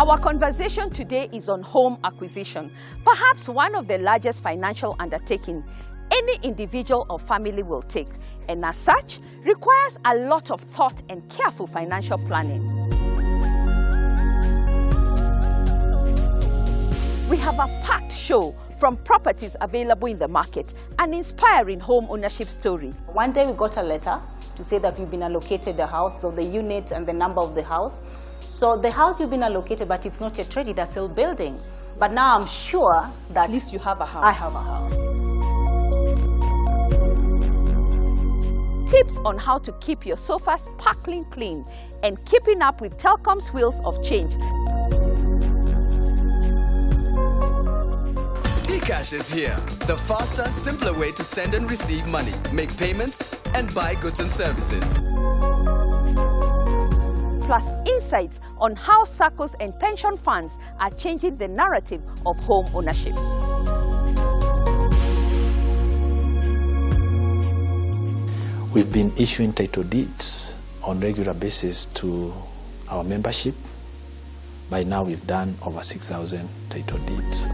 Our conversation today is on home acquisition, perhaps one of the largest financial undertakings any individual or family will take, and as such, requires a lot of thought and careful financial planning. We have a packed show from properties available in the market, an inspiring home ownership story. One day we got a letter to say that we've been allocated a house, so the unit and the number of the house. So the house you've been allocated, but it's not yet ready, they're still building. But now I'm sure that at least you have a house. I have a house. Tips on how to keep your sofas sparkling clean and keeping up with Telkom's wheels of change. T-Cash is here. The faster, simpler way to send and receive money, make payments, and buy goods and services. Plus insights on how Saccos and pension funds are changing the narrative of home ownership. We've been issuing title deeds on a regular basis to our membership. By now we've done over 6,000 title deeds.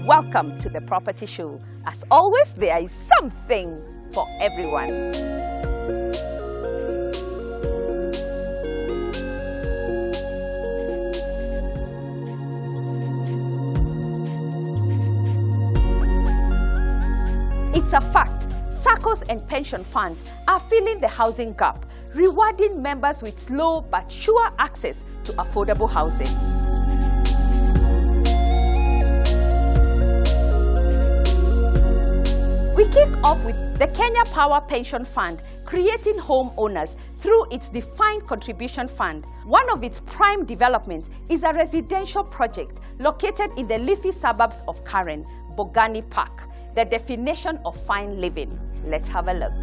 Welcome to the Property Show. As always, there is something for everyone. It's a fact, Saccos and pension funds are filling the housing gap, rewarding members with slow but sure access to affordable housing. We kick off with the Kenya Power Pension Fund, creating homeowners through its defined contribution fund. One of its prime developments is a residential project located in the leafy suburbs of Karen, Bongani Park, the definition of fine living. Let's have a look.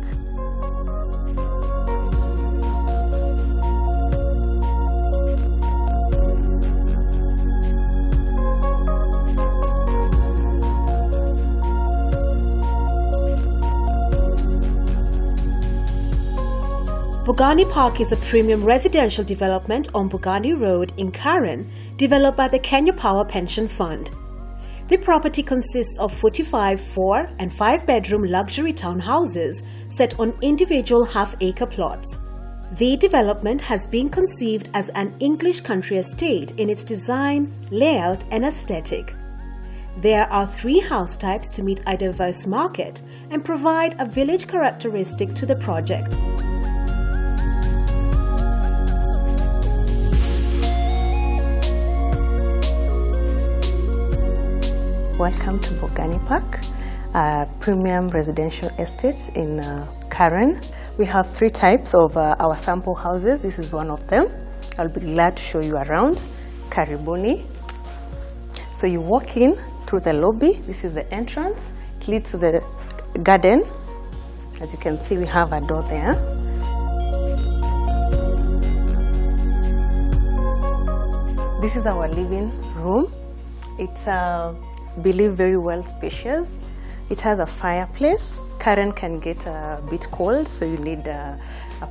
Bongani Park is a premium residential development on Bongani Road in Karen, developed by the Kenya Power Pension Fund. The property consists of 45 4- and 5-bedroom luxury townhouses set on individual half-acre plots. The development has been conceived as an English country estate in its design, layout, and aesthetic. There are 3 house types to meet a diverse market and provide a village characteristic to the project. Welcome to Bongani Park, a premium residential estate in Karen. We have 3 types of our sample houses. This is one of them. I'll be glad to show you around. Karibuni. So you walk in through the lobby. This is the entrance. It leads to the garden. As you can see, we have a door there. This is our living room. It's believe very well spacious. It has a fireplace. Karen can get a bit cold, so you need a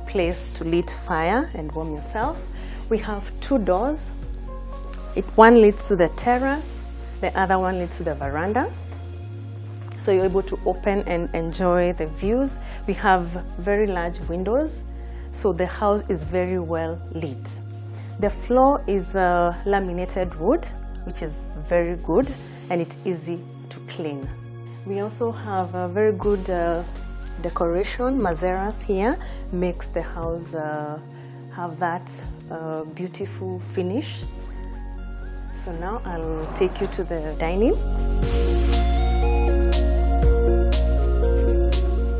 place to lit fire and warm yourself. We have 2 doors. One leads to the terrace, the other one leads to the veranda. So you're able to open and enjoy the views. We have very large windows, so the house is very well lit. The floor is laminated wood, which is very good, and it's easy to clean. We also have a very good decoration. Mazeras here makes the house have that beautiful finish. So now I'll take you to the dining.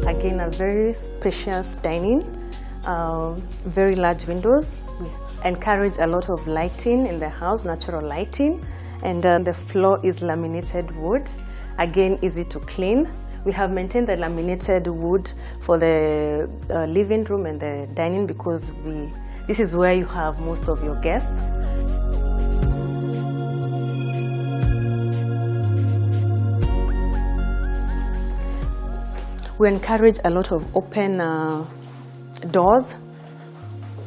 Again, a very spacious dining, very large windows. We encourage a lot of lighting in the house, natural lighting. And the floor is laminated wood, again easy to clean. We have maintained the laminated wood for the living room and the dining because this is where you have most of your guests. We encourage a lot of open doors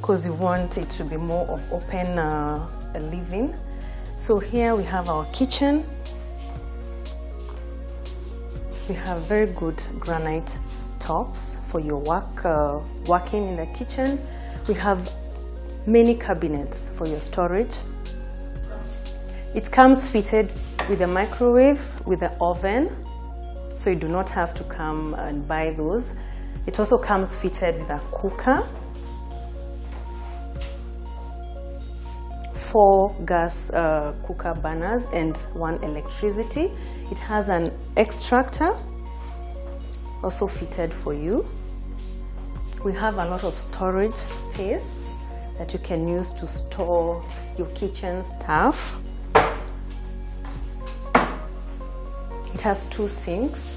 because we want it to be more of open living. So here we have our kitchen. We have very good granite tops for your working in the kitchen. We have many cabinets for your storage. It comes fitted with a microwave, with an oven, so you do not have to come and buy those. It also comes fitted with a cooker, 4 gas cooker burners and 1 electricity. It has an extractor also fitted for you. We have a lot of storage space that you can use to store your kitchen stuff. It has 2 sinks.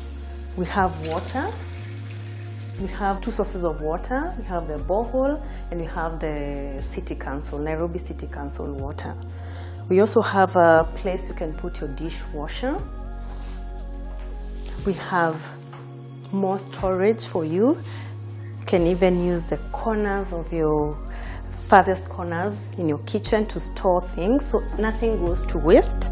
We have water. We have 2 sources of water. We have the borehole and we have the City Council, Nairobi City Council water. We also have a place you can put your dishwasher. We have more storage for you. You can even use the corners of your farthest corners in your kitchen to store things, so nothing goes to waste.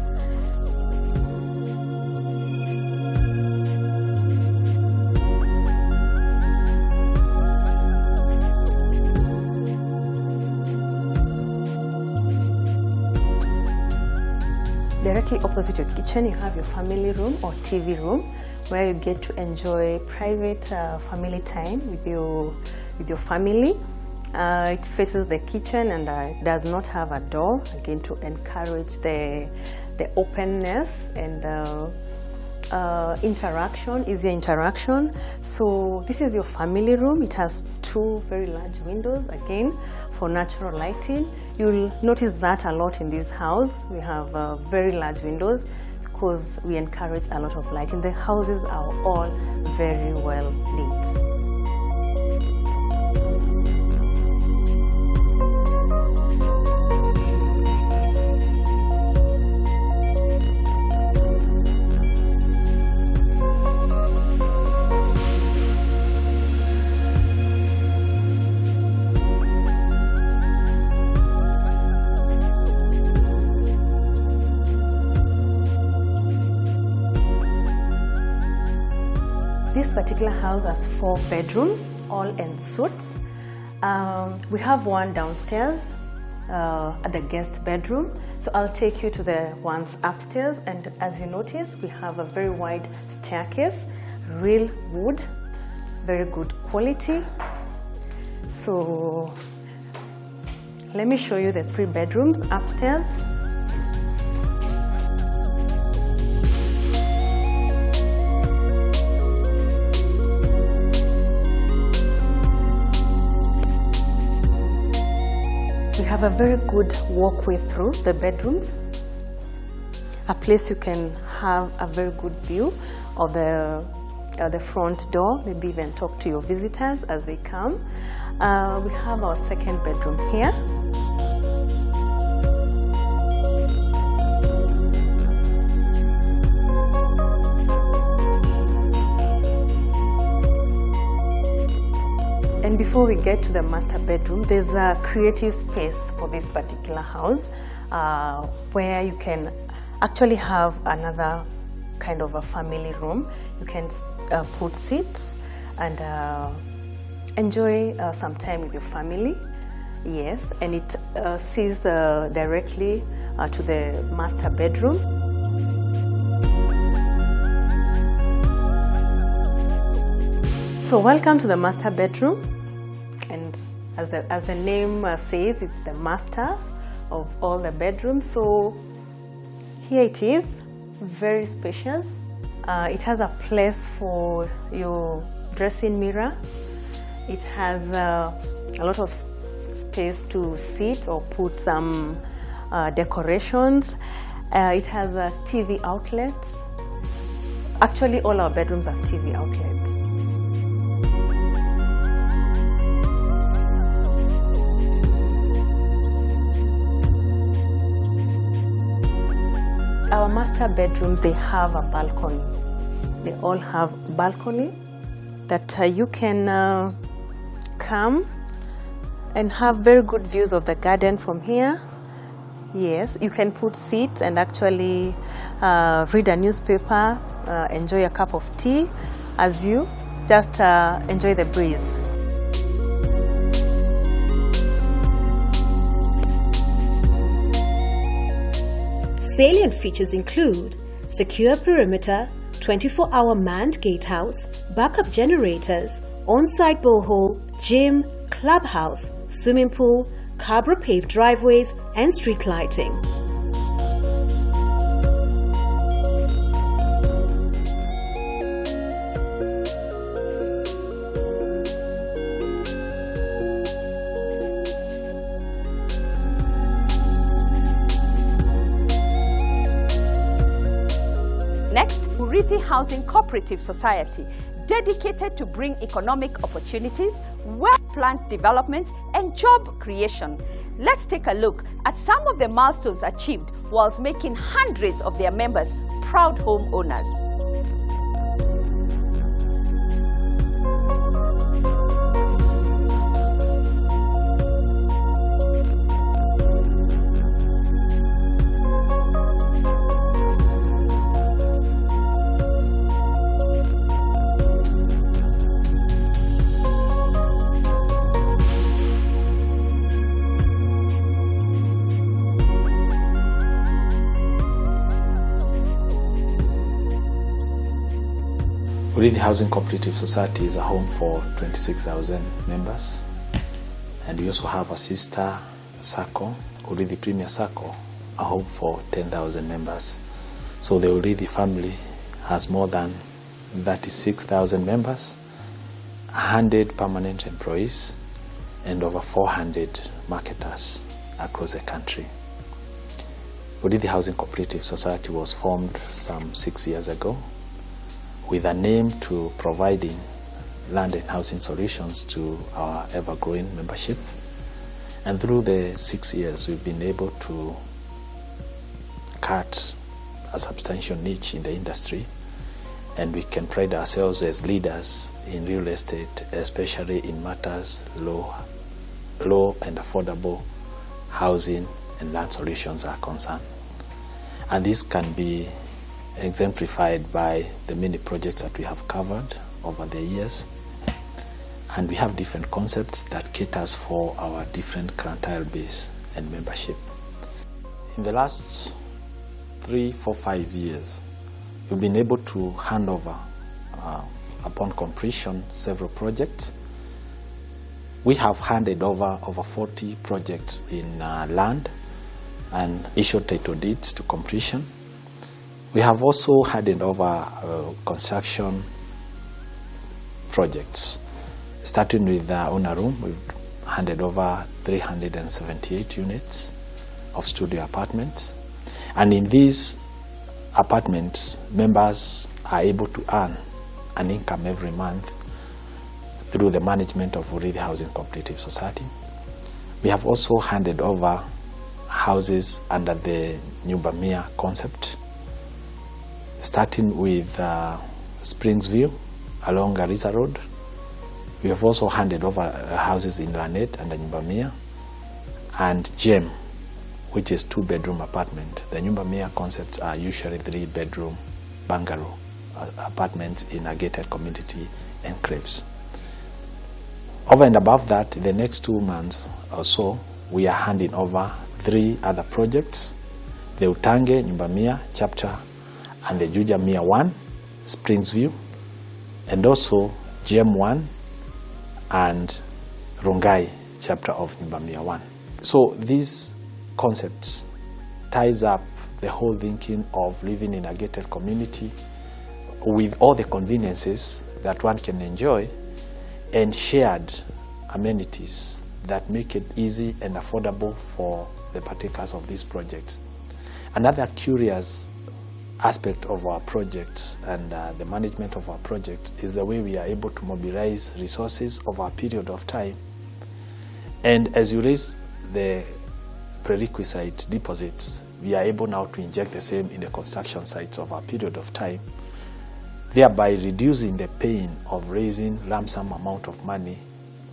Directly opposite your kitchen, you have your family room or TV room, where you get to enjoy private family time with your family. It faces the kitchen and does not have a door, again to encourage the openness and easier interaction. So this is your family room. It has 2 very large windows, again for natural lighting. You'll notice that a lot in this house. We have very large windows because we encourage a lot of lighting. The houses are all very well lit. This particular house has 4 bedrooms, all en suites. We have 1 downstairs at the guest bedroom. So I'll take you to the ones upstairs, and as you notice, we have a very wide staircase, real wood, very good quality. So let me show you the 3 bedrooms upstairs. We have a very good walkway through the bedrooms, a place you can have a very good view of the front door, maybe even talk to your visitors as they come. We have our 2nd bedroom here. And before we get to the master bedroom, there's a creative space for this particular house where you can actually have another kind of a family room. You can put seats and enjoy some time with your family. Yes, and it sees directly to the master bedroom. So welcome to the master bedroom. And as the name says, it's the master of all the bedrooms. So here it is, very spacious. It has a place for your dressing mirror. It has a lot of space to sit or put some decorations. It has TV outlets. Actually, all our bedrooms have TV outlets. Our master bedroom, they have a balcony. They all have balcony that you can come and have very good views of the garden from here. Yes, you can put seats and actually read a newspaper, enjoy a cup of tea as you just enjoy the breeze. Salient features include secure perimeter, 24-hour manned gatehouse, backup generators, on-site borehole, gym, clubhouse, swimming pool, Cabra-paved driveways, and street lighting. Next, Urithi Housing Cooperative Society, dedicated to bring economic opportunities, well-planned development, and job creation. Let's take a look at some of the milestones achieved whilst making hundreds of their members proud homeowners. Urithi Housing Cooperative Society is a home for 26,000 members, and we also have a sister Sacco, Urithi Premier Sacco, a home for 10,000 members. So the Urithi family has more than 36,000 members, 100 permanent employees, and over 400 marketers across the country. Urithi Housing Cooperative Society was formed some 6 years ago with an aim to providing land and housing solutions to our ever-growing membership. And through the 6 years, we've been able to cut a substantial niche in the industry, and we can pride ourselves as leaders in real estate, especially in matters low and affordable housing and land solutions are concerned. And this can be exemplified by the many projects that we have covered over the years, and we have different concepts that caters for our different clientele base and membership. In the last 3, 4, 5 years, we've been able to hand over upon completion several projects. We have handed over 40 projects in land and issued title deeds to completion. We have also handed over construction projects. Starting with the owner room, we've handed over 378 units of studio apartments. And in these apartments, members are able to earn an income every month through the management of Urithi Housing Cooperative Society. We have also handed over houses under the Nyumba Mia concept, starting with Springs View along Garissa Road. We have also handed over houses in Lanet under Nyumba Mia, and Gem, which is 2-bedroom apartment. The Nyumba Mia concepts are usually 3-bedroom bungalow apartments in a gated community enclaves. Over and above that, in the next 2 months or so, we are handing over 3 other projects: the Utange Nyumba Mia chapter and the Juja Mia 1, Springs View, and also Gem 1 and Rongai chapter of Nyumba Mia 1. So these concepts ties up the whole thinking of living in a gated community with all the conveniences that one can enjoy and shared amenities that make it easy and affordable for the partakers of these projects. Another curious aspect of our projects and the management of our projects is the way we are able to mobilize resources over a period of time. And as you raise the prerequisite deposits, we are able now to inject the same in the construction sites over a period of time, thereby reducing the pain of raising lump sum amount of money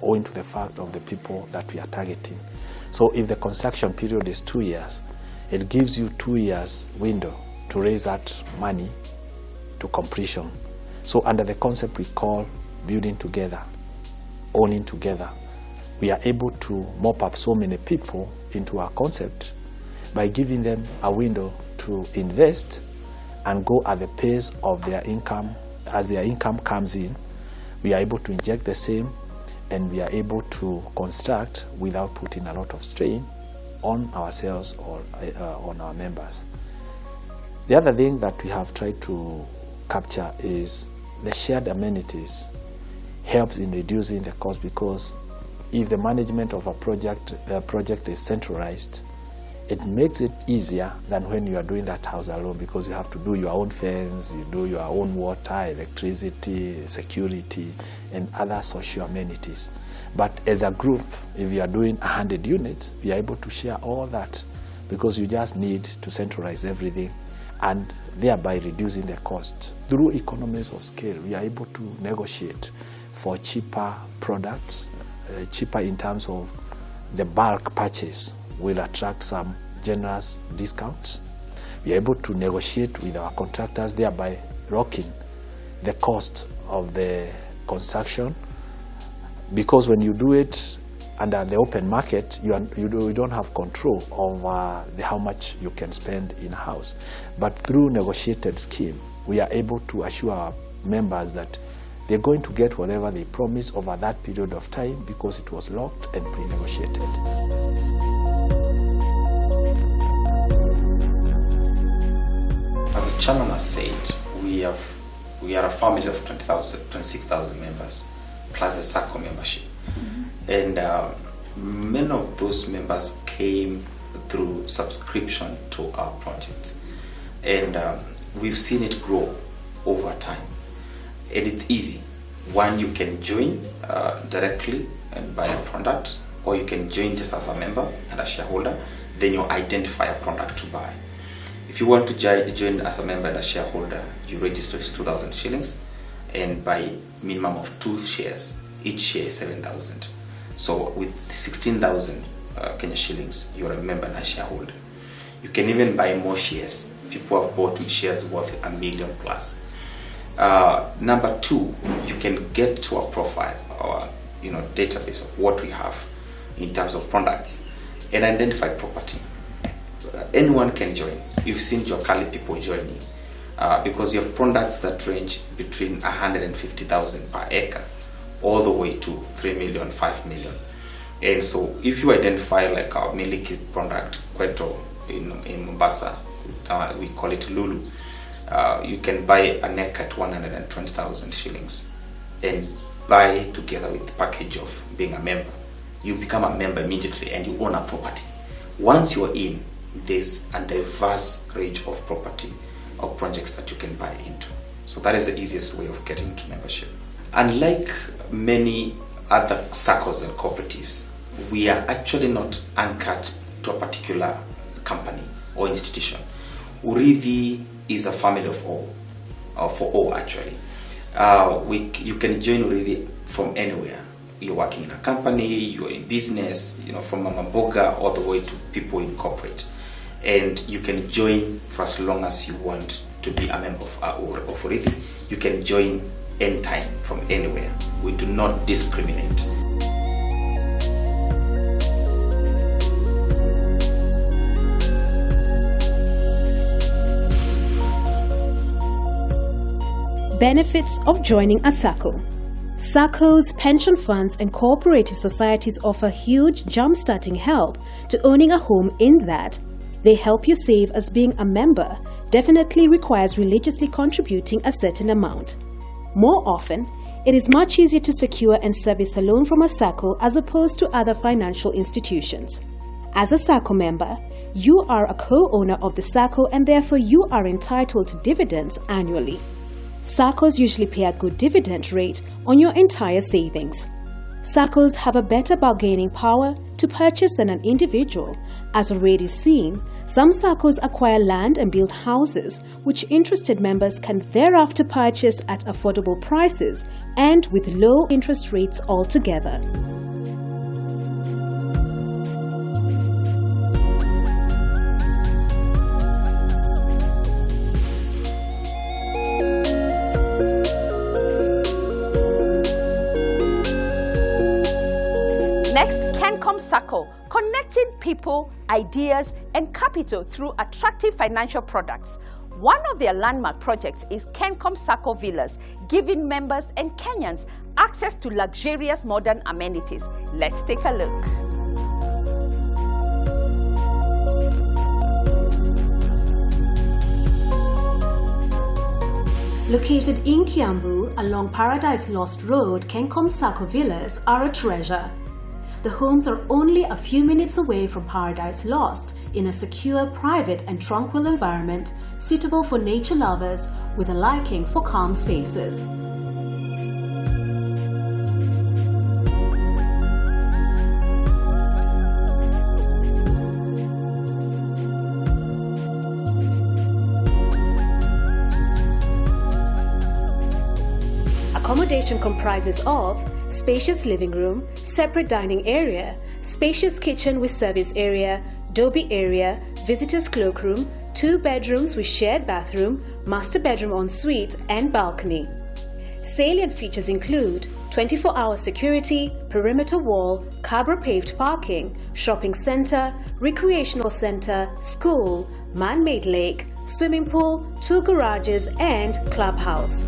owing to the fact of the people that we are targeting. So if the construction period is 2 years, it gives you 2 years window to raise that money to completion. So under the concept we call building together, owning together, we are able to mop up so many people into our concept by giving them a window to invest and go at the pace of their income. As their income comes in, we are able to inject the same, and we are able to construct without putting a lot of strain on ourselves or on our members. The other thing that we have tried to capture is the shared amenities helps in reducing the cost, because if the management of a project is centralized, it makes it easier than when you are doing that house alone, because you have to do your own fence, you do your own water, electricity, security, and other social amenities. But as a group, if you are doing 100 units, we are able to share all that, because you just need to centralize everything and thereby reducing the cost. Through economies of scale, we are able to negotiate for cheaper products, cheaper in terms of the bulk purchase will attract some generous discounts. We are able to negotiate with our contractors, thereby rocking the cost of the construction, because when you do it under the open market, you don't have control over how much you can spend in-house. But through negotiated scheme, we are able to assure our members that they're going to get whatever they promise over that period of time, because it was locked and pre-negotiated. As the chairman has said, we are a family of 26,000 members, plus the Sacco membership. And many of those members came through subscription to our projects. And we've seen it grow over time. And it's easy. One, you can join directly and buy a product, or you can join just as a member and a shareholder, then you identify a product to buy. If you want to join as a member and a shareholder, you register with 2,000 shillings and buy minimum of 2 shares. Each share is 7,000. So with 16,000 Kenya shillings, you're a member and a shareholder. You can even buy more shares. People have bought shares worth $1 million plus. Number 2, you can get to a profile or database of what we have in terms of products and identify property. Anyone can join. You've seen Jokali people joining because you have products that range between 150,000 per acre all the way to 3 million, 5 million. And so if you identify like our Miliki product, Kweto in Mombasa, we call it Lulu, you can buy an acre at 120,000 shillings and buy together with the package of being a member. You become a member immediately and you own a property. Once you're in, there's a diverse range of property or projects that you can buy into. So that is the easiest way of getting into membership. Unlike many other SACCOs and cooperatives, we are actually not anchored to a particular company or institution. Urithi is a family of all, or for all actually. You can join Urithi from anywhere. You're working in a company, you're in business, from Mama Boga all the way to people in corporate. And you can join for as long as you want to be a member of Urithi. You can join anytime from anywhere. We do not discriminate. Benefits of joining a Sacco. Saccos, pension funds and cooperative societies offer huge jump-starting help to owning a home in that they help you save, as being a member definitely requires religiously contributing a certain amount. More often, it is much easier to secure and service a loan from a Sacco as opposed to other financial institutions. As a Sacco member, you are a co-owner of the Sacco and therefore you are entitled to dividends annually. Saccos usually pay a good dividend rate on your entire savings. Saccos have a better bargaining power to purchase than an individual. As already seen, some Saccos acquire land and build houses, which interested members can thereafter purchase at affordable prices and with low interest rates altogether. Sacco, connecting people, ideas, and capital through attractive financial products. One of their landmark projects is Kencom Sacco Villas, giving members and Kenyans access to luxurious modern amenities. Let's take a look. Located in Kiambu along Paradise Lost Road, Kencom Sacco Villas are a treasure. The homes are only a few minutes away from Paradise Lost in a secure, private and tranquil environment suitable for nature lovers with a liking for calm spaces. Accommodation comprises of spacious living room, separate dining area, spacious kitchen with service area, doby area, visitors cloakroom, 2 bedrooms with shared bathroom, master bedroom ensuite and balcony. Salient features include 24-hour security, perimeter wall, Cabra paved parking, shopping center, recreational center, school, man-made lake, swimming pool, 2 garages and clubhouse.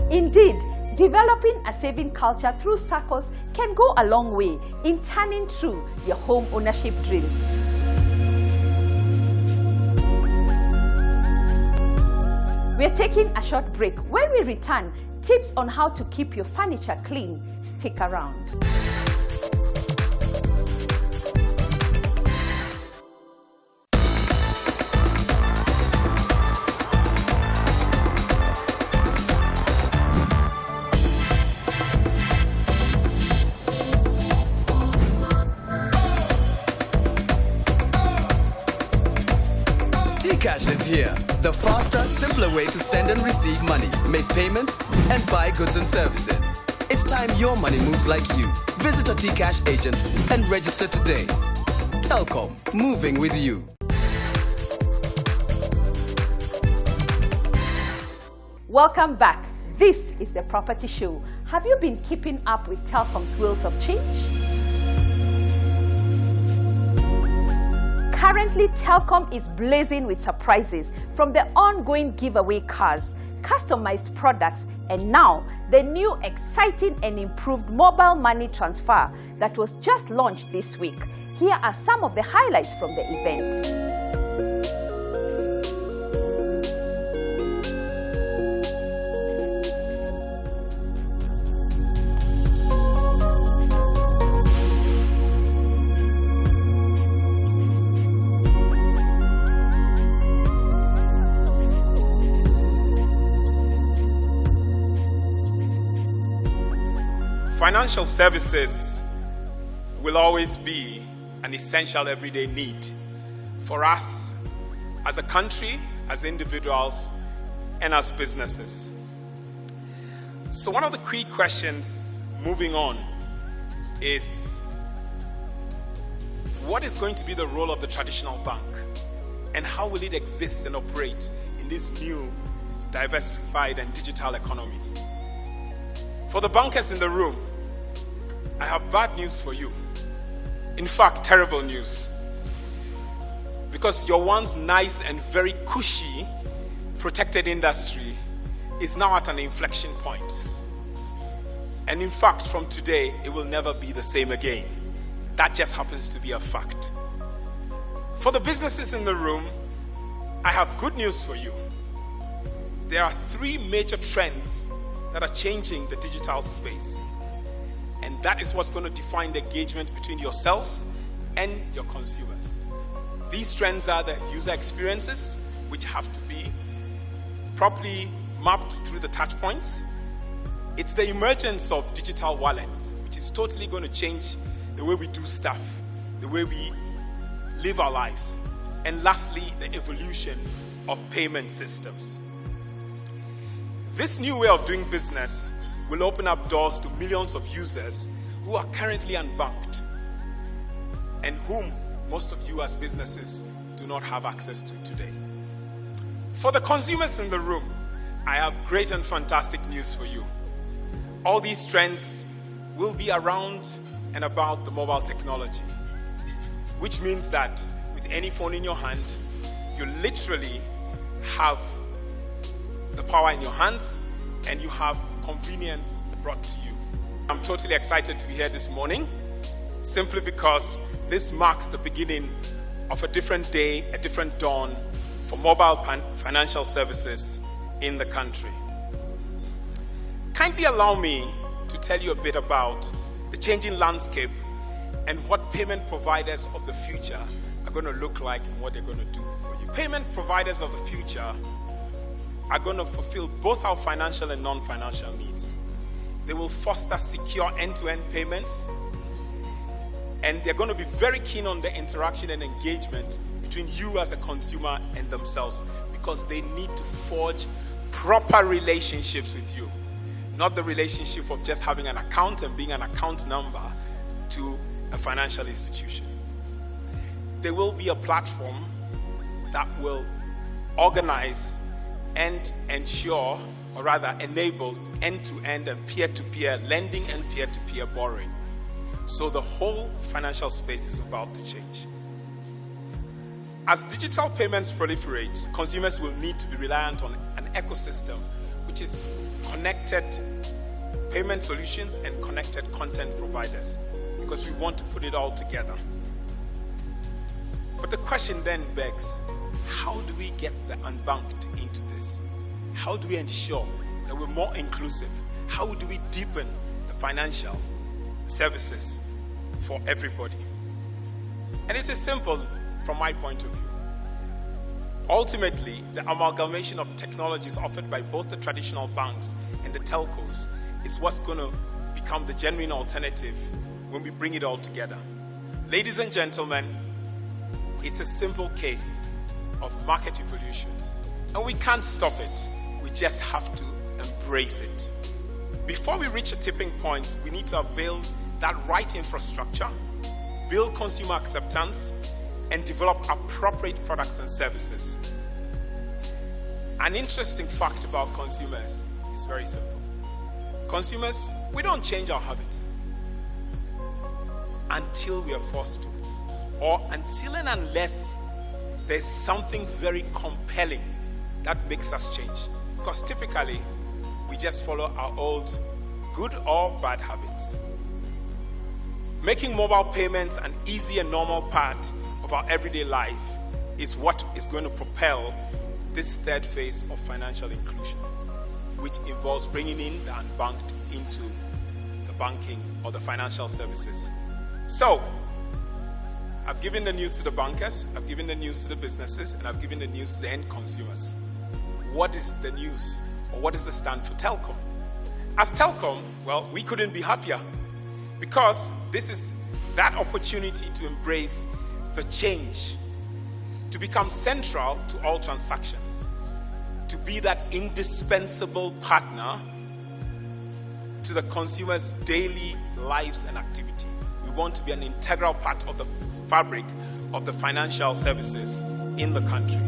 Indeed, developing a saving culture through Saccos can go a long way in turning true your home ownership dreams. We're taking a short break. When we return, tips on how to keep your furniture clean. Stick around. Cash is here. The faster, simpler way to send and receive money, make payments, and buy goods and services. It's time your money moves like you. Visit a T-Cash agent and register today. Telkom, moving with you. Welcome back. This is the Property Show. Have you been keeping up with Telkom's Wheels of Change? Currently, Telkom is blazing with surprises, from the ongoing giveaway cars, customized products, and now the new exciting and improved mobile money transfer that was just launched this week. Here are some of the highlights from the event. Financial services will always be an essential everyday need for us as a country, as individuals, and as businesses. So one of the key questions moving on is, what is going to be the role of the traditional bank, and how will it exist and operate in this new, diversified and digital economy? For the bankers in the room, I have bad news for you. In fact, terrible news. Because your once nice and very cushy, protected industry is now at an inflection point. And in fact, from today, it will never be the same again. That just happens to be a fact. For the businesses in the room, I have good news for you. There are 3 major trends that are changing the digital space. And that is what's going to define the engagement between yourselves and your consumers. These trends are the user experiences, which have to be properly mapped through the touch points. It's the emergence of digital wallets, which is totally going to change the way we do stuff, the way we live our lives. And lastly, the evolution of payment systems. This new way of doing business will open up doors to millions of users who are currently unbanked and whom most of you as businesses do not have access to today. For the consumers in the room, I have great and fantastic news for you. All these trends will be around and about the mobile technology, which means that with any phone in your hand, you literally have the power in your hands and you have convenience brought to you. I'm totally excited to be here this morning, simply because this marks the beginning of a different day, a different dawn for mobile financial services in the country. Kindly allow me to tell you a bit about the changing landscape and what payment providers of the future are going to look like and what they're going to do for you. Payment providers of the future are going to fulfill both our financial and non-financial needs. They will foster secure end-to-end payments, and they're going to be very keen on the interaction and engagement between you as a consumer and themselves, because they need to forge proper relationships with you, not the relationship of just having an account and being an account number to a financial institution. There will be a platform that will organize and ensure, or rather enable, end-to-end and peer-to-peer lending and peer-to-peer borrowing. So the whole financial space is about to change. As digital payments proliferate, consumers will need to be reliant on an ecosystem which is connected payment solutions and connected content providers, because we want to put it all together. But the question then begs, how do we get the unbanked into this? How do we ensure that we're more inclusive? How do we deepen the financial services for everybody? And it is simple from my point of view. Ultimately, the amalgamation of technologies offered by both the traditional banks and the telcos is what's going to become the genuine alternative when we bring it all together. Ladies and gentlemen, it's a simple case of market evolution, and we can't stop it. We just have to embrace it. Before we reach a tipping point, we need to avail that right infrastructure, build consumer acceptance, and develop appropriate products and services. An interesting fact about consumers is very simple. Consumers, we don't change our habits until we are forced to, or until and unless there's something very compelling that makes us change. Because typically, we just follow our old good or bad habits. Making mobile payments an easy and normal part of our everyday life is what is going to propel this third phase of financial inclusion, which involves bringing in the unbanked into the banking or the financial services. So, I've given the news to the bankers, I've given the news to the businesses, and I've given the news to the end consumers. What is the news, or what does it stand for Telkom? As Telkom, well, we couldn't be happier, because this is that opportunity to embrace the change, to become central to all transactions, to be that indispensable partner to the consumer's daily lives and activity. We want to be an integral part of the fabric of the financial services in the country.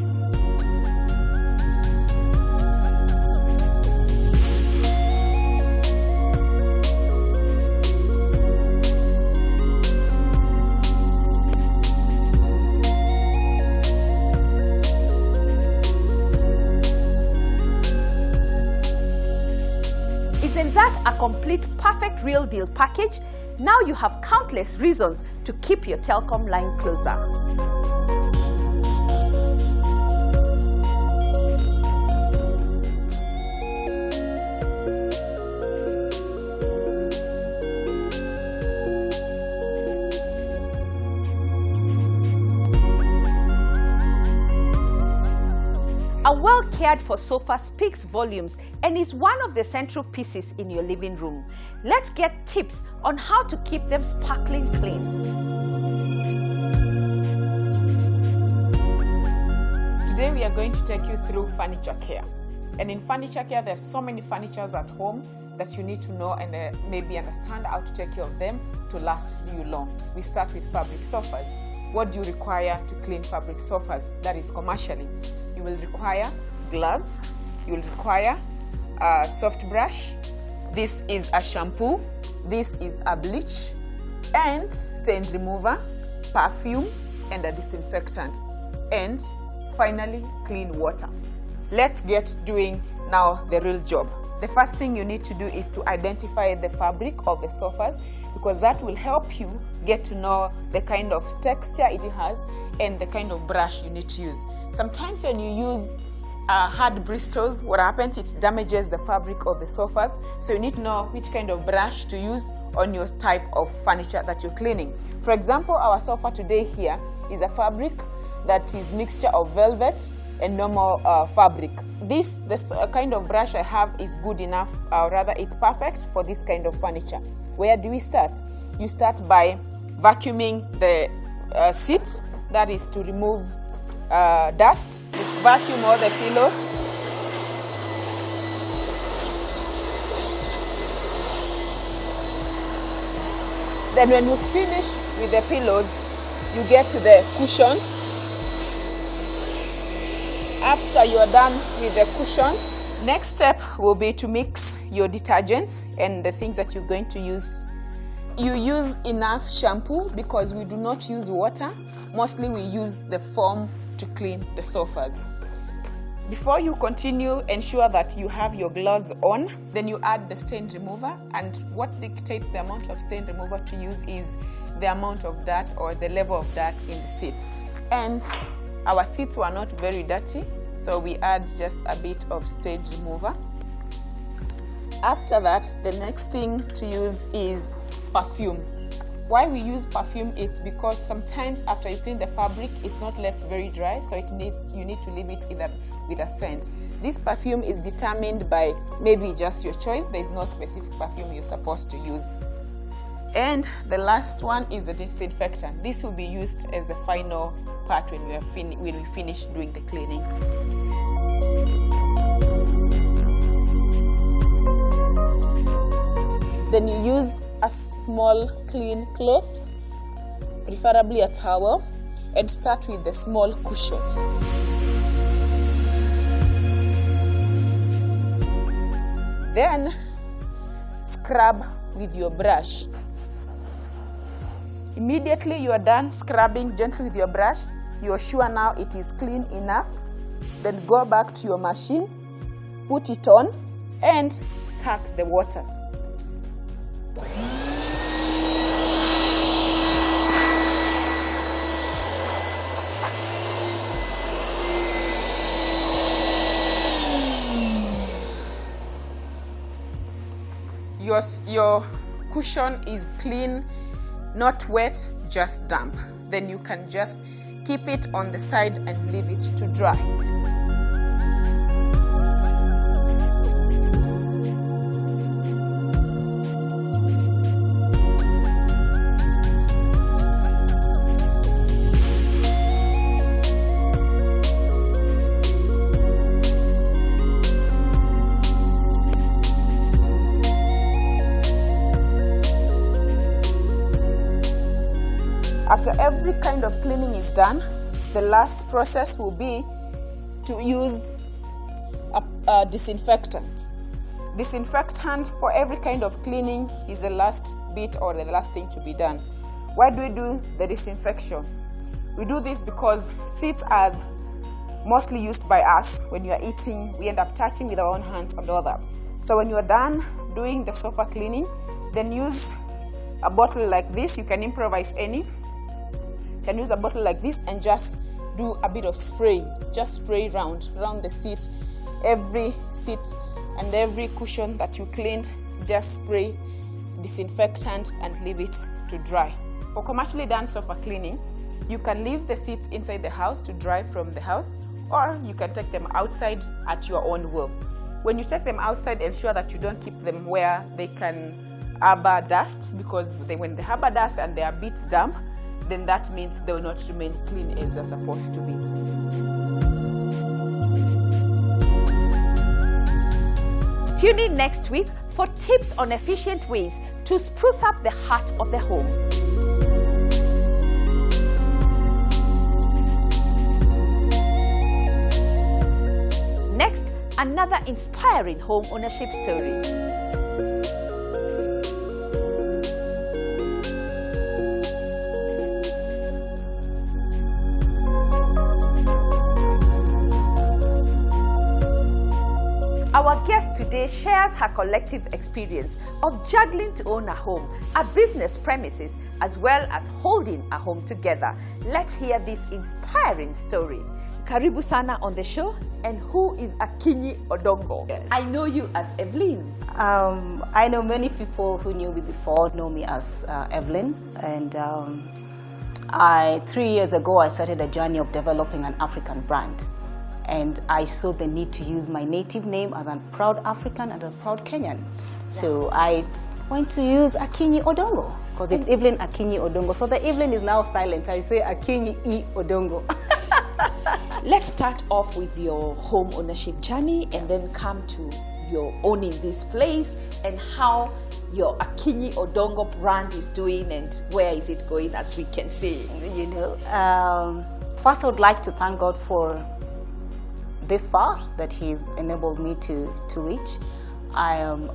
Isn't that a complete, perfect, real deal package? Now you have countless reasons to keep your Telkom line closer. well cared for sofa speaks volumes and is one of the central pieces in your living room. Let's get tips on how to keep them sparkling clean. Today we are going to take you through furniture care. And in furniture care, there's so many furnitures at home that you need to know and maybe understand how to take care of them to last you long. We start with fabric sofas. What do you require to clean fabric sofas? That is commercially. You will require gloves, you will require a soft brush, this is a shampoo, this is a bleach, and stain remover, perfume, and a disinfectant, and finally clean water. Let's get doing now the real job. The first thing you need to do is to identify the fabric of the sofas, because that will help you get to know the kind of texture it has and the kind of brush you need to use. Sometimes when you use hard bristles, what happens, it damages the fabric of the sofas, so you need to know which kind of brush to use on your type of furniture that you're cleaning. For example, our sofa today here is a fabric that is mixture of velvet and normal fabric. This kind of brush I have is good enough, rather it's perfect for this kind of furniture. Where do we start? You start by vacuuming the seats, that is to remove dust. Vacuum all the pillows. Then when you finish with the pillows, you get to the cushions. After you are done with the cushions, next step will be to mix your detergents and the things that you're going to use. You use enough shampoo because we do not use water. Mostly we use the foam to clean the sofas. Before you continue, ensure that you have your gloves on. Then you add the stain remover, and what dictates the amount of stain remover to use is the amount of dirt or the level of dirt in the seats. And our seats were not very dirty, so we add just a bit of stain remover. After that, the next thing to use is perfume. Why we use perfume? It's because sometimes after you clean the fabric, it's not left very dry, so you need to leave it with a scent. This perfume is determined by maybe just your choice. There is no specific perfume you're supposed to use. And the last one is the disinfectant. This will be used as the final part when we finish doing the cleaning. Then you use a small clean cloth, preferably a towel, and start with the small cushions. Then scrub with your brush. Immediately you are done scrubbing gently with your brush, you are sure now it is clean enough. Then go back to your machine, put it on, and suck the water. Your cushion is clean, not wet, just damp. Then you can just keep it on the side and leave it to dry. After every kind of cleaning is done, the last process will be to use a disinfectant. Disinfectant for every kind of cleaning is the last bit or the last thing to be done. Why do we do the disinfection? We do this because seats are mostly used by us. When you are eating, we end up touching with our own hands and all that. So when you are done doing the sofa cleaning, then use a bottle like this. You can improvise any. You can use a bottle like this and just do a bit of spray. Just spray round the seat. Every seat and every cushion that you cleaned, just spray disinfectant and leave it to dry. For commercially done sofa cleaning, you can leave the seats inside the house to dry from the house, or you can take them outside at your own will. When you take them outside, ensure that you don't keep them where they can harbor dust, because when they harbor dust and they are a bit damp, then that means they will not remain clean as they're supposed to be. Tune in next week for tips on efficient ways to spruce up the heart of the home. Next, another inspiring home ownership story. Our guest today shares her collective experience of juggling to own a home, a business premises, as well as holding a home together. Let's hear this inspiring story. Karibu sana on the show. And who is Akinyi Odongo? Yes. I know you as Evelyn. I know many people who knew me before know me as Evelyn. And 3 years ago, I started a journey of developing an African brand. And I saw the need to use my native name as a proud African and a proud Kenyan. So I went to use Akinyi Odongo, because it's Evelyn Akinyi Odongo. So the Evelyn is now silent. I say Akinyi E Odongo. Let's start off with your home ownership journey and then come to your owning this place and how your Akinyi Odongo brand is doing and where is it going, as we can see. You know, first I would like to thank God for this far that He's enabled me to reach. I am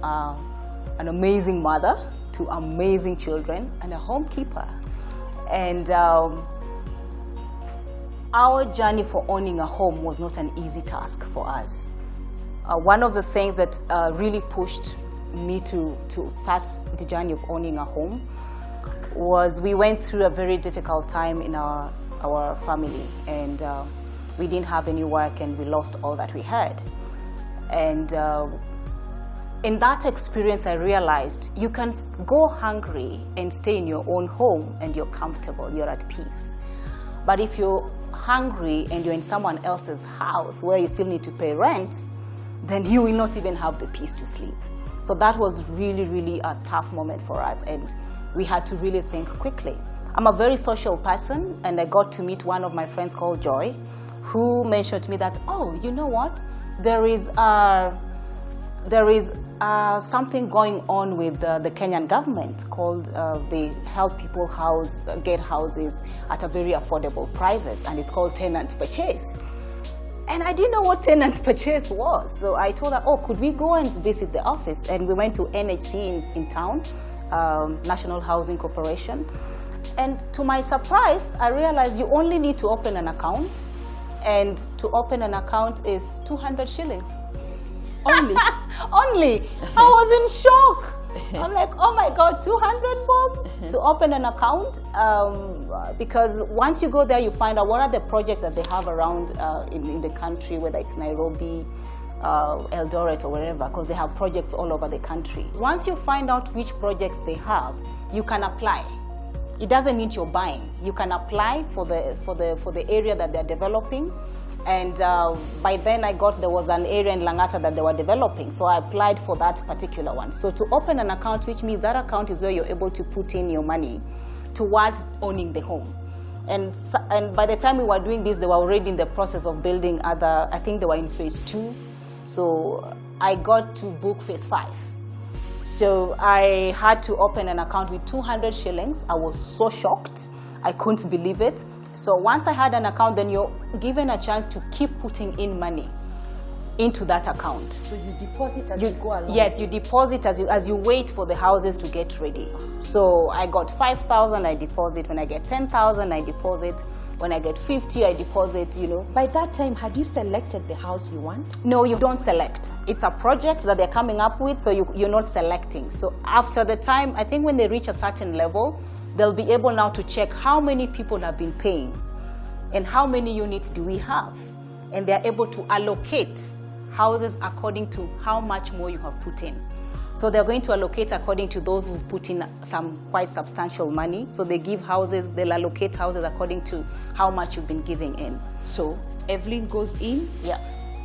an amazing mother to amazing children and a homekeeper. And our journey for owning a home was not an easy task for us. One of the things that really pushed me to start the journey of owning a home was we went through a very difficult time in our family, and we didn't have any work and we lost all that we had. And in that experience, I realized you can go hungry and stay in your own home and you're comfortable, you're at peace. But if you're hungry and you're in someone else's house where you still need to pay rent, then you will not even have the peace to sleep. So that was really, really a tough moment for us, and we had to really think quickly. I'm a very social person, and I got to meet one of my friends called Joy, who mentioned to me that, oh, you know what, there is something going on with the Kenyan government called they help people get houses at a very affordable prices, and it's called tenant purchase. And I didn't know what tenant purchase was, so I told her, oh, could we go and visit the office? And we went to NHC in town, National Housing Corporation. And to my surprise, I realized you only need to open an account, and to open an account is 200 shillings. Only. Only. I was in shock. I'm like, oh my God, 200 bob to open an account? Because once you go there, you find out what are the projects that they have around in the country, whether it's Nairobi, Eldoret, or wherever, because they have projects all over the country. Once you find out which projects they have, you can apply. It doesn't mean you're buying. You can apply for the area that they're developing. And by then there was an area in Langata that they were developing, so I applied for that particular one. So to open an account, which means that account is where you're able to put in your money towards owning the home. And by the time we were doing this, they were already in the process of building I think they were in phase 2. So I got to book phase 5. So I had to open an account with 200 shillings. I was so shocked. I couldn't believe it. So once I had an account, then you're given a chance to keep putting in money into that account. So you deposit as you go along? Yes, you deposit as you wait for the houses to get ready. So I got 5,000, I deposit. When I get 10,000, I deposit. When I get 50, I deposit, you know. By that time, had you selected the house you want? No, you don't select. It's a project that they're coming up with, so you're not selecting. So after the time, I think when they reach a certain level, they'll be able now to check how many people have been paying and how many units do we have. And they're able to allocate houses according to how much more you have put in. So they're going to allocate according to those who put in some quite substantial money. So they give houses, they'll allocate houses according to how much you've been giving in. So Evelyn goes in, Yeah.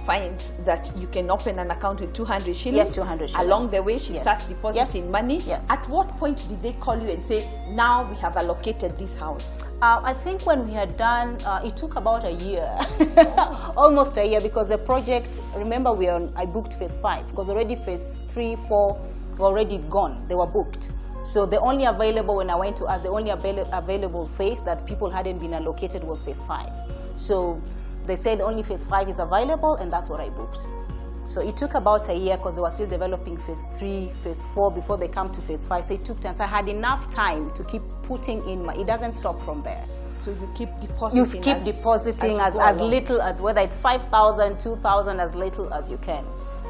finds that you can open an account with 200 shillings. Yes, 200 shillings. Along the way, she Yes. starts depositing Yes. money. Yes. At what point did they call you and say, now we have allocated this house? I think when we had done, it took about a year, almost a year, because the project, remember I booked phase 5, because already phase 3, 4 were already gone, they were booked. So the only available, when I went to ask, the only available phase that people hadn't been allocated was phase 5. So they said only phase 5 is available, and that's what I booked. So it took about a year because they were still developing phase 3, phase 4 before they come to phase 5. So it took time. So I had enough time to keep putting in it doesn't stop from there. So you keep depositing. You keep depositing as little as, whether it's 5,000, 2,000, as little as you can.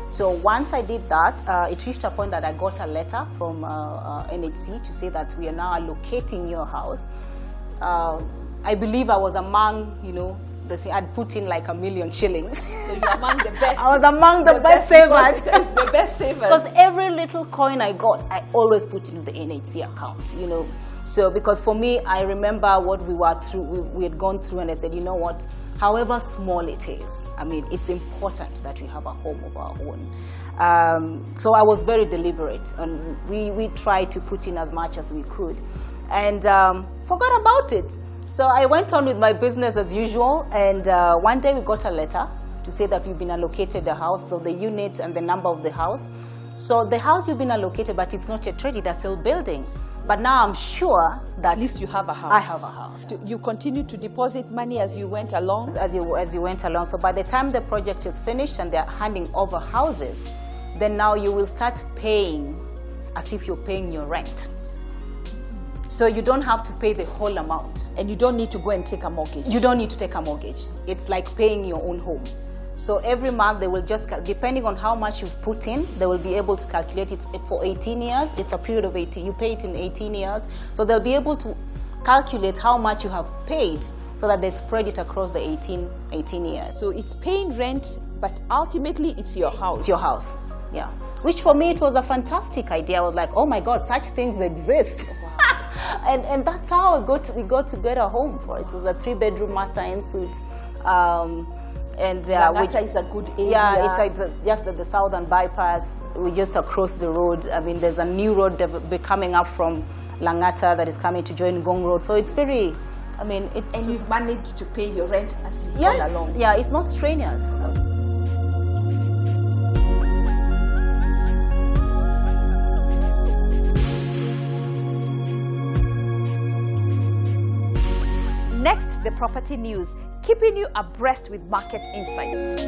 So once I did that, it reached a point that I got a letter from NHC to say that we are now allocating your house. I believe I was among, I'd put in like 1 million shillings. So you're among the best. I was among the best savers. The best savers. Because every little coin I got, I always put into the NHC account, So because for me, I remember what we were through, we had gone through, and I said, you know what, however small it is, it's important that we have a home of our own. So I was very deliberate, and we tried to put in as much as we could, and forgot about it. So I went on with my business as usual, and one day we got a letter to say that we've been allocated a house, so the unit and the number of the house. So the house you've been allocated, but it's not yet ready, they're still building. But now I'm sure that at least you have a house. I have a house. You continued to deposit money as you went along? As you went along. So by the time the project is finished and they're handing over houses, then now you will start paying as if you're paying your rent. So you don't have to pay the whole amount. And you don't need to go and take a mortgage? You don't need to take a mortgage. It's like paying your own home. So every month they will just, depending on how much you've put in, they will be able to calculate it for 18 years. It's a period of 18, you pay it in 18 years. So they'll be able to calculate how much you have paid so that they spread it across the 18 years. So it's paying rent, but ultimately it's your house. It's your house, yeah. Which for me, it was a fantastic idea. I was like, oh my God, such things exist. Wow. and that's how we got to get a home for it. It was a 3-bedroom master en suite. And Langata is a good area. Yeah, it's just at the southern bypass. We're just across the road. There's a new road coming up from Langata that is coming to join Gong Road. So it's very, and you've managed to pay your rent as you've gone along. Yeah, it's not strenuous. Next, the property news, keeping you abreast with market insights.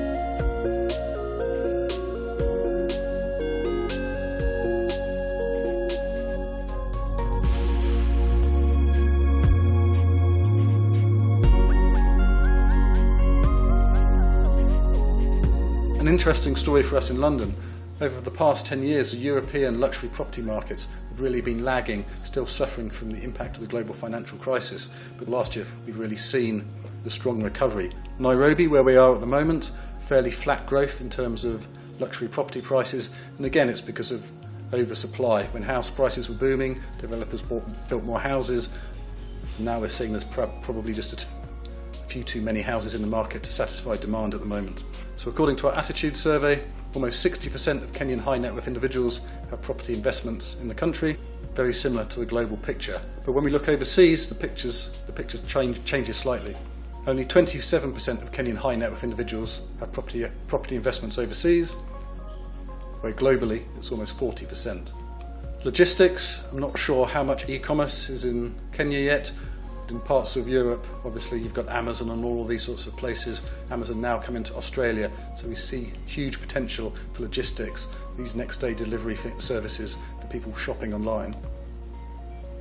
An interesting story for us in London. Over the past 10 years, the European luxury property markets have really been lagging, still suffering from the impact of the global financial crisis. But last year, we've really seen the strong recovery. Nairobi, where we are at the moment, fairly flat growth in terms of luxury property prices. And again, it's because of oversupply. When house prices were booming, developers built more houses. Now we're seeing there's probably just a few too many houses in the market to satisfy demand at the moment. So according to our attitude survey, almost 60% of Kenyan high net worth individuals have property investments in the country, very similar to the global picture. But when we look overseas, the picture changes slightly. Only 27% of Kenyan high net worth individuals have property investments overseas, where globally it's almost 40%. Logistics, I'm not sure how much e-commerce is in Kenya yet. In parts of Europe, obviously you've got Amazon and all of these sorts of places. Amazon now come into Australia, so we see huge potential for logistics, these next day delivery services for people shopping online.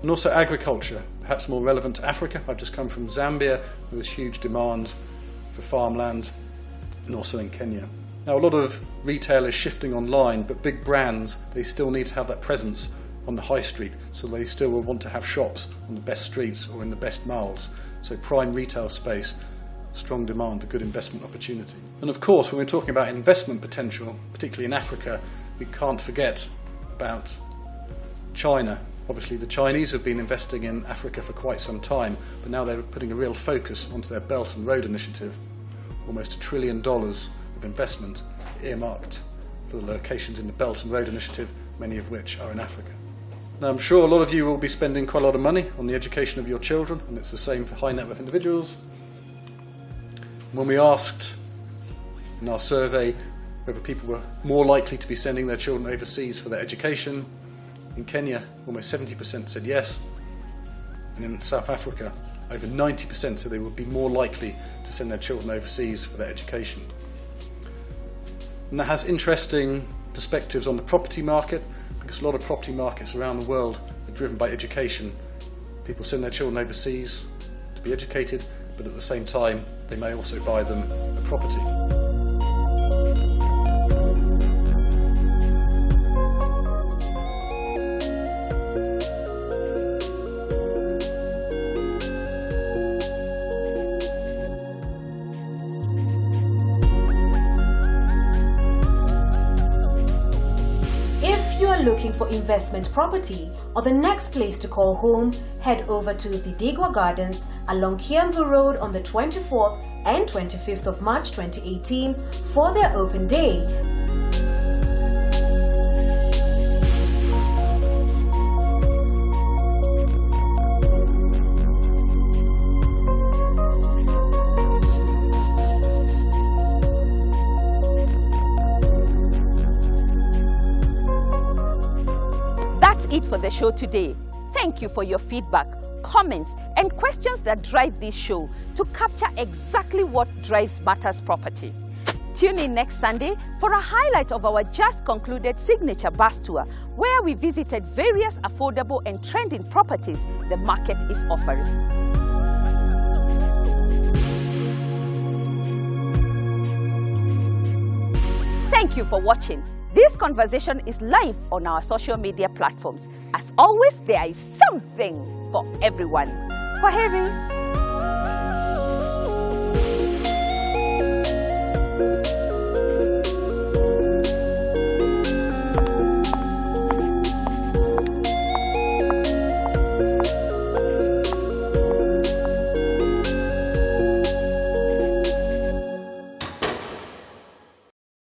And also agriculture, perhaps more relevant to Africa. I've just come from Zambia, where there's huge demand for farmland, and also in Kenya. Now a lot of retail is shifting online, but big brands, they still need to have that presence on the high street, so they still will want to have shops on the best streets or in the best malls. So prime retail space, strong demand, a good investment opportunity. And of course, when we're talking about investment potential, particularly in Africa, we can't forget about China. Obviously, the Chinese have been investing in Africa for quite some time, but now they're putting a real focus onto their Belt and Road Initiative. Almost $1 trillion of investment earmarked for the locations in the Belt and Road Initiative, many of which are in Africa. Now, I'm sure a lot of you will be spending quite a lot of money on the education of your children, and it's the same for high net worth individuals. When we asked in our survey whether people were more likely to be sending their children overseas for their education, in Kenya, almost 70% said yes, and in South Africa, over 90% said they would be more likely to send their children overseas for their education. And that has interesting perspectives on the property market, because a lot of property markets around the world are driven by education. People send their children overseas to be educated, but at the same time, they may also buy them a property. Looking for investment property or the next place to call home, head over to the Digwa Gardens along Kiambu Road on the 24th and 25th of March 2018 for their open day. It for the show today. Thank you for your feedback, comments, and questions that drive this show to capture exactly what drives Matters Property. Tune in next Sunday for a highlight of our just concluded signature bus tour, where we visited various affordable and trending properties the market is offering. Thank you for watching. This conversation is live on our social media platforms. As always, there is something for everyone. Kwaheri.